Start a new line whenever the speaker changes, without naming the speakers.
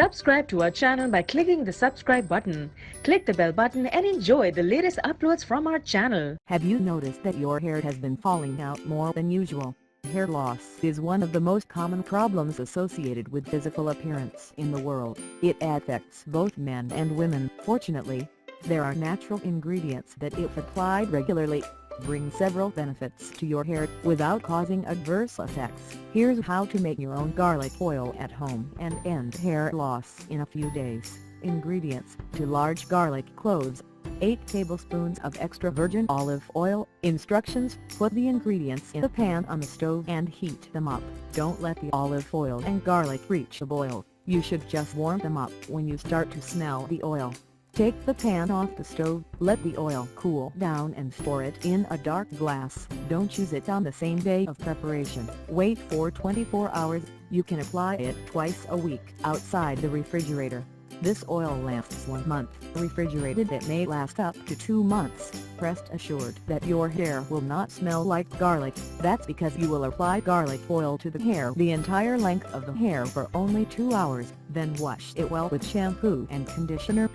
Subscribe to our channel by clicking the subscribe button. Click the bell button and enjoy the latest uploads from our channel.
Have you noticed that your hair has been falling out more than usual? Hair loss is one of the most common problems associated with physical appearance in the world. It affects both men and women. Fortunately, there are natural ingredients that, if applied regularly, bring several benefits to your hair without causing adverse effects. Here's how to make your own garlic oil at home and end hair loss in a few days. Ingredients: 2 large garlic cloves, 8 tablespoons of extra virgin olive oil. Instructions: put the ingredients in a pan on the stove and heat them up. Don't let the olive oil and garlic reach a boil. You should just warm them up when you start to smell the oil. Take the pan off the stove, let the oil cool down and store it in a dark glass. Don't use it on the same day of preparation. Wait for 24 hours. You can apply it twice a week outside the refrigerator. This oil lasts 1 month. Refrigerated, it may last up to 2 months. Rest assured that your hair will not smell like garlic. That's because you will apply garlic oil to the hair the entire length of the hair for only 2 hours, then wash it well with shampoo and conditioner.